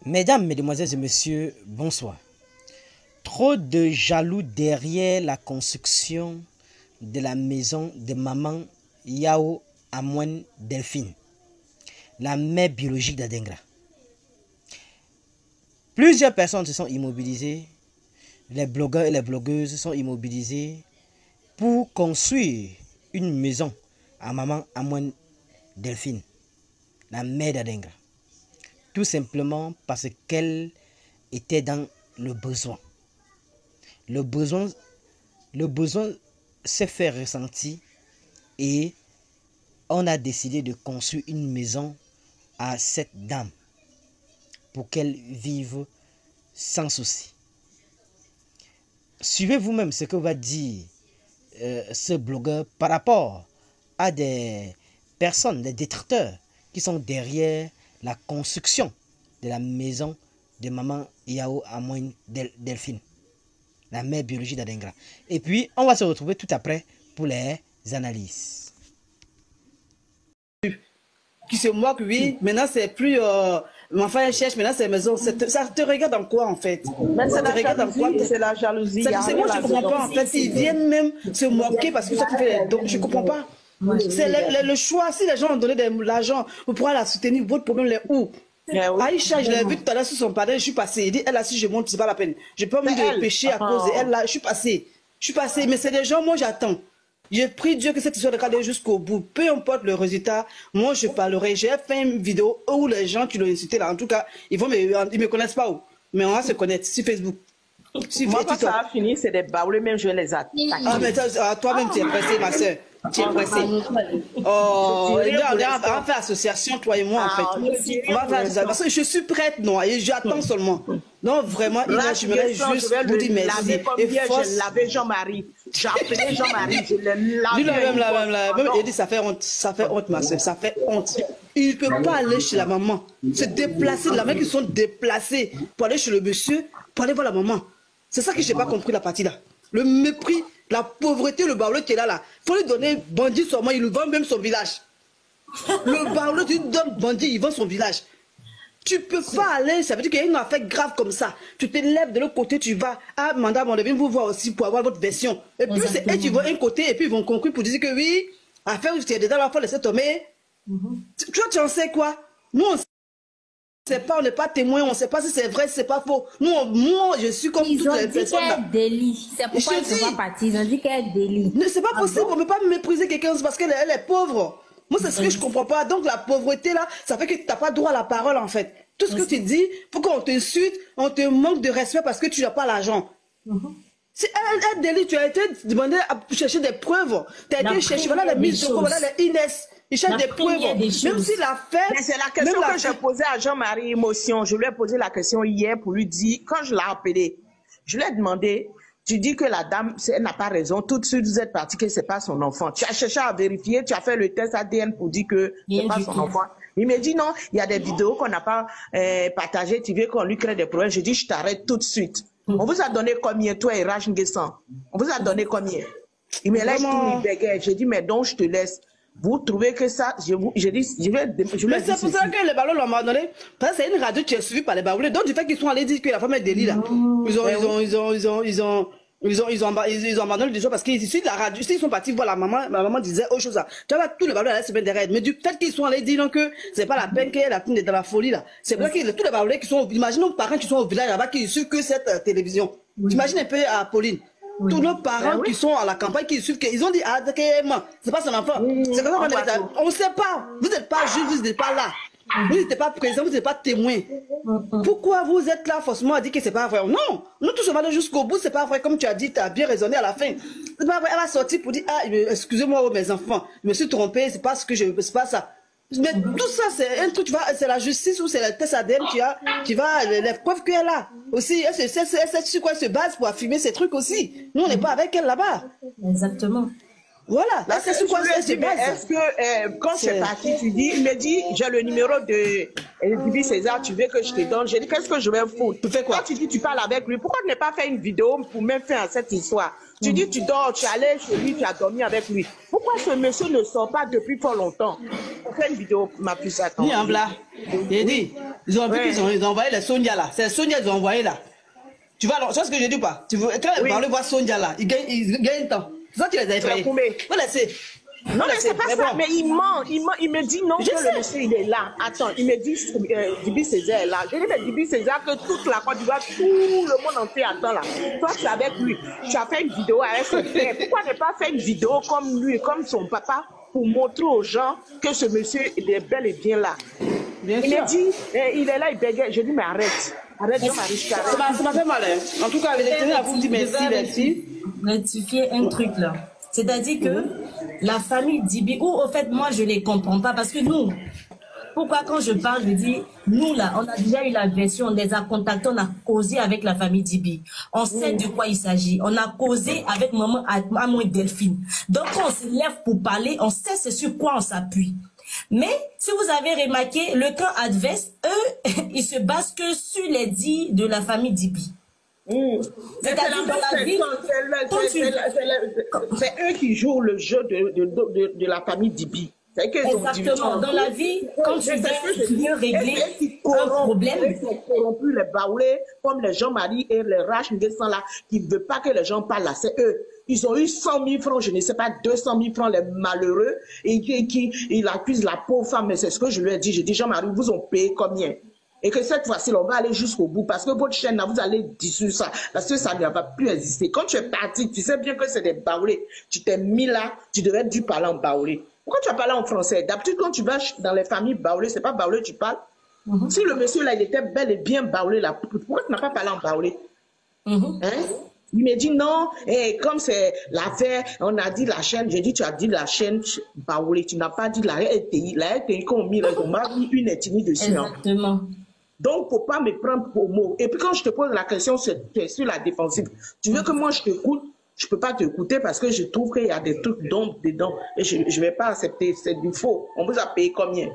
Mesdames, Mesdemoiselles et Messieurs, bonsoir. Trop de jaloux derrière la construction de la maison de maman Yao Amouen Delphine, la mère biologique d'Adengra. Plusieurs personnes se sont immobilisées, les blogueurs et les blogueuses sont immobilisés pour construire une maison à maman Amouen Delphine, la mère d'Adengra. Tout simplement parce qu'elle était dans le besoin. Le besoin s'est fait ressentir et on a décidé de construire une maison à cette dame pour qu'elle vive sans souci. Suivez vous-même ce que va dire ce blogueur par rapport à des personnes, des détracteurs qui sont derrière la construction de la maison de maman Yao Amouen Delphine, la mère biologique d'Adengra. Et puis, on va se retrouver tout après pour les analyses. Qui se moque, oui. Maintenant, c'est plus... mon enfant, elle cherche, maintenant, c'est maison. Ça te regarde en quoi, en fait? Ça te regarde en quoi? C'est la jalousie. C'est moi, je ne comprends pas, en fait. Ils viennent même se moquer parce que ça fait... Donc, je ne comprends pas. C'est le choix. Si les gens ont donné de l'argent pour pouvoir la soutenir, votre problème est où? Aïcha, je l'ai vu tout à l'heure sur son panel, je suis passé. Il dit, elle a si je monte, c'est pas la peine. Je peux même de pécher à cause d'elle, là, je suis passé. Mais c'est des gens, moi j'attends. Je prie Dieu que cette histoire de cadre jusqu'au bout. Peu importe le résultat, moi je parlerai. J'ai fait une vidéo où les gens qui l'ont insulté là, en tout cas, ils me connaissent pas où. Mais on va se connaître sur Facebook. Moi, quand ça a fini, c'est des baoulés, même je les attaque. Ah, mais toi-même, tu es pressé, ma soeur. Tu es pressé. Oh, on va faire association, toi et moi, en fait. On va faire association. Parce que je suis prête, non, et j'attends seulement. Non, vraiment, je me laisse juste vous dire merci. Et j'ai lavé Jean-Marie. J'ai appelé Jean-Marie, je l'ai lavé. Lui-même, il dit, ça fait honte, ma soeur, ça fait honte. Il ne peut pas aller chez la maman, se déplacer, la main qui sont déplacés pour aller chez le monsieur, pour aller voir la maman. C'est ça que je n'ai pas compris, la partie là. Le mépris, la pauvreté, le barreau qui est là. Il faut lui donner bandit seulement, il lui vend même son village. Le barreau, tu lui donnes bandit, il vend son village. Tu peux pas aller, ça veut dire qu'il y a une affaire grave comme ça. Tu te lèves de l'autre côté, tu vas à Mandat Mondevin vous voir aussi pour avoir votre version. Et puis c'est eux qui vont un côté et puis ils vont conclure pour dire que oui, affaire où tu es dedans, il faut laisser tomber. Toi, tu en sais quoi? Nous, on sait pas, on n'est pas témoin, on ne sait pas si c'est vrai, si c'est pas faux. Moi, je suis comme toutes les personnes. Ils ont dit qu'elle est délit. C'est pourquoi ils ne sont pas partis. Ils ont dit qu'elle est délit. C'est pas possible, on ne peut pas mépriser quelqu'un parce qu'elle est pauvre. Moi, c'est ce que je comprends pas. Donc, la pauvreté, là, ça fait que tu n'as pas droit à la parole, en fait. Tout ce que tu dis, pour qu'on t'insulte, on te manque de respect parce que tu n'as pas l'argent. C'est un délit. Tu as été demandé à chercher des preuves. Tu as été chercher, voilà les mises de voilà les Inès. Ils cherchent des preuves. Même si l'affaire... C'est la question que j'ai posée à Jean-Marie Émotion. Je lui ai posé la question hier pour lui dire, quand je l'ai appelé, je lui ai demandé, tu dis que la dame, elle n'a pas raison, tout de suite vous êtes parti que ce n'est pas son enfant. Tu as cherché à vérifier, tu as fait le test ADN pour dire que ce n'est pas son enfant. Il me dit non, il y a des vidéos qu'on n'a pas partagées, tu veux qu'on lui crée des problèmes. Je dis, je t'arrête tout de suite. On vous a donné combien, toi et Raj Nguessan? On vous a donné combien? Il me laisse tout, il bégaye. Je dis, mais donc je te laisse. Vous trouvez que ça, je dis, mais c'est pour ça que les ballons l'ont donné. Parce que c'est une radio qui est suivie par les ballons. Donc du fait qu'ils sont allés dire que la femme est délit là. Ils ont abandonné le discours parce qu'ils suivent la radio. S'ils sont partis voir la maman disait autre chose là. Tu vois, tous les ballons allaient se mettre derrière. Mais du fait qu'ils sont allés dire que c'est pas la peine qu'elle est dans la folie là. C'est vrai que tous les ballons qui sont, imaginez nos parents qui sont au village là-bas qui suivent que cette télévision. Imagine un peu à Pauline. Tous nos parents qui sont à la campagne, qui suivent, ils ont dit, ah, c'est pas son enfant. C'est comme ça on ne sait pas. Vous n'êtes pas juge, vous n'êtes pas là. Vous n'êtes pas présent, vous n'êtes pas témoin. Pourquoi vous êtes là forcément à dire que c'est pas vrai? Non, nous tous on va aller jusqu'au bout, c'est pas vrai. Comme tu as dit, tu as bien raisonné à la fin. C'est pas vrai, elle va sortir pour dire, ah, excusez-moi mes enfants, je me suis trompé, c'est pas ce que c'est pas ça. Mais tout ça, c'est un truc, c'est la justice ou c'est le test ADN qui va, les preuves qu'elle a. Aussi, elle sur quoi elle se base pour affirmer ces trucs aussi. Nous, on n'est pas avec elle là-bas. Exactement. Voilà, là, c'est sur quoi ça se base. Est-ce que quand c'est parti, tu dis, il me dit, j'ai le numéro de Dibi César, tu veux que je te donne? J'ai dit, qu'est-ce que je vais foutre? Tu fais quoi? Quand tu dis, tu parles avec lui, pourquoi tu n'as pas fait une vidéo pour même faire cette histoire? Tu dis, tu dors, tu es allé chez lui, tu as dormi avec lui. Pourquoi ce monsieur ne sort pas depuis fort longtemps? On fait une vidéo, ma puce, attends. Ni en blanc. J'ai dit, ils ont vu qu'ils ont envoyé les Sonia là. C'est Sonia qu'ils ont envoyé là. Tu vois, alors, c'est ce que je dis pas. Tu veux, quand ils parlent voir Sonia là, ils gagnent temps. C'est ça que tu les as effrayés. Voilà, c'est. Non, mais c'est pas ça, mais il ment, il me dit non, que le monsieur il est là. Attends, il me dit Dibi César est là. Je dis, mais Dibi César, que toute la Côte d'Ivoire, tout le monde entier attend là. Toi, tu es avec lui, tu as fait une vidéo avec son frère. Pourquoi ne pas faire une vidéo comme lui, comme son papa, pour montrer aux gens que ce monsieur il est bel et bien là? Il me dit, il est là, il bégaye. Je dis, mais arrête. Arrête, Jean-Marie, je t'arrête. Ça m'a fait mal. En tout cas, avec les tenus à vous dire merci. Rectifier un truc là. C'est-à-dire que la famille Dibi, ou au fait, moi, je ne les comprends pas parce que nous, pourquoi quand je parle, je dis, nous là, on a déjà eu la version, on les a contactés, on a causé avec la famille Dibi. On sait de quoi il s'agit. On a causé avec maman Amon et Delphine. Donc, quand on se lève pour parler, on sait c'est sur quoi on s'appuie. Mais, si vous avez remarqué, le camp adverse, eux, ils se basent que sur les dits de la famille Dibi. C'est-à-dire dans la vie, c'est eux qui jouent le jeu de la famille Dibi. Exactement. Dans la vie, quand tu veux régler un problème, ils sont corrompus, les baoulés, comme les Jean-Marie et les Rach là, qui ne veulent pas que les gens parlent là. C'est eux. Ils ont eu 100 000 francs, je ne sais pas, 200 000 francs, les malheureux, et ils accusent la pauvre femme. Mais c'est ce que je lui ai dit. J'ai dit, Jean-Marie, vous ont payé combien? Et que cette fois-ci, on va aller jusqu'au bout. Parce que votre chaîne, là, vous allez dissoudre ça. Parce que ça ne va plus exister. Quand tu es parti, tu sais bien que c'est des baoulés. Tu t'es mis là, tu devrais dû parler en baoulé. Pourquoi tu as parlé en français? D'habitude, quand tu vas dans les familles baoulées, c'est pas baoulé, tu parles. Si le monsieur là, il était bel et bien baoulé là, pourquoi tu n'as pas parlé en baoulé? Hein? Il me dit non, et comme c'est l'affaire, on a dit la chaîne, j'ai dit tu as dit la chaîne baoulé, tu n'as pas dit la RTI. La RTI, qu'on mis là, on m'a mis une ethnie dessus. Exactement. Donc, faut pas me prendre pour mot. Et puis, quand je te pose la question, c'est sur la défensive. Tu veux que moi, je t'écoute? Je peux pas t'écouter parce que je trouve qu'il y a des trucs d'ombre dedans. Et je vais pas accepter. C'est du faux. On vous a payé combien?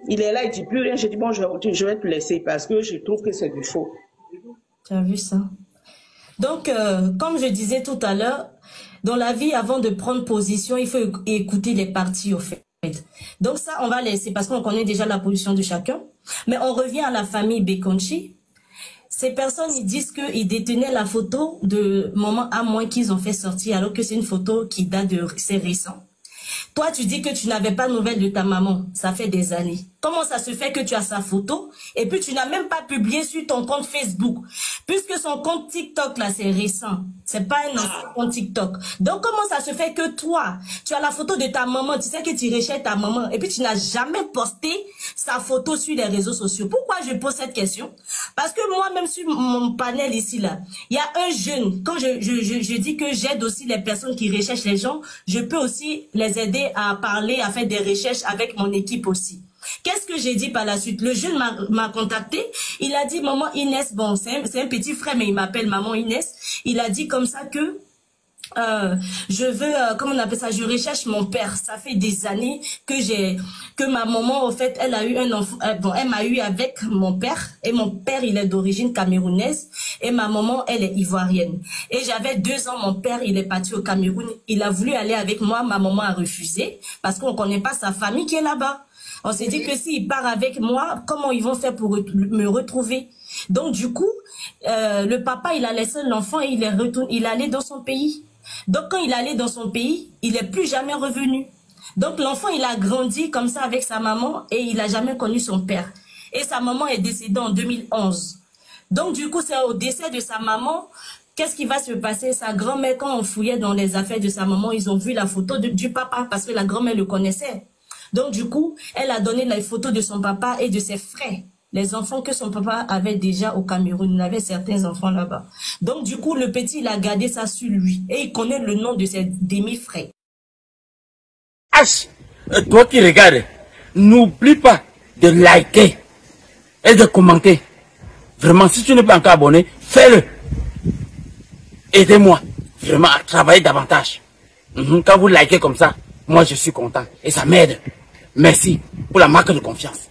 Il est là, il dit plus rien. J'ai dit, bon, je vais te laisser parce que je trouve que c'est du faux. Tu as vu ça? Donc, comme je disais tout à l'heure, dans la vie, avant de prendre position, il faut écouter les parties, au fait. Donc ça, on va laisser parce qu'on connaît déjà la position de chacun. Mais on revient à la famille Bekonchi. Ces personnes, ils disent qu'ils détenaient la photo de maman à moins qu'ils ont fait sortir, alors que c'est une photo qui date de... c'est récent. Toi, tu dis que tu n'avais pas de nouvelles de ta maman. Ça fait des années. Comment ça se fait que tu as sa photo et puis tu n'as même pas publié sur ton compte Facebook? Puisque son compte TikTok, là, c'est récent. C'est pas un ancien compte TikTok. Donc, comment ça se fait que toi, tu as la photo de ta maman, tu sais que tu recherches ta maman et puis tu n'as jamais posté sa photo sur les réseaux sociaux? Pourquoi je pose cette question? Parce que moi, même sur mon panel ici, là, il y a un jeune. Quand je dis que j'aide aussi les personnes qui recherchent les gens, je peux aussi les aider à parler, à faire des recherches avec mon équipe aussi. Qu'est-ce que j'ai dit par la suite? Le jeune m'a contacté. Il a dit, maman Inès, bon, c'est un petit frère, mais il m'appelle maman Inès. Il a dit comme ça que je veux, comment on appelle ça, je recherche mon père. Ça fait des années que ma maman, au fait, elle a eu un enfant, bon, elle m'a eu avec mon père, et mon père, il est d'origine camerounaise, et ma maman, elle est ivoirienne. Et j'avais 2 ans, mon père, il est parti au Cameroun, il a voulu aller avec moi, ma maman a refusé, parce qu'on connaît pas sa famille qui est là-bas. On s'est dit que s'il part avec moi, comment ils vont faire pour me retrouver? Donc, du coup, le papa, il a laissé l'enfant et il est allé dans son pays. Donc, quand il est allé dans son pays, il n'est plus jamais revenu. Donc, l'enfant, il a grandi comme ça avec sa maman et il n'a jamais connu son père. Et sa maman est décédée en 2011. Donc, du coup, c'est au décès de sa maman, qu'est-ce qui va se passer? Sa grand-mère, quand on fouillait dans les affaires de sa maman, ils ont vu la photo du papa parce que la grand-mère le connaissait. Donc, du coup, elle a donné les photos de son papa et de ses frères. Les enfants que son papa avait déjà au Cameroun. Il avait certains enfants là-bas. Donc, du coup, le petit, il a gardé ça sur lui. Et il connaît le nom de ses demi-frères. H, toi qui regardes, n'oublie pas de liker et de commenter. Vraiment, si tu n'es pas encore abonné, fais-le. Aidez-moi vraiment à travailler davantage. Quand vous likez comme ça, moi je suis content et ça m'aide. Merci pour la marque de confiance.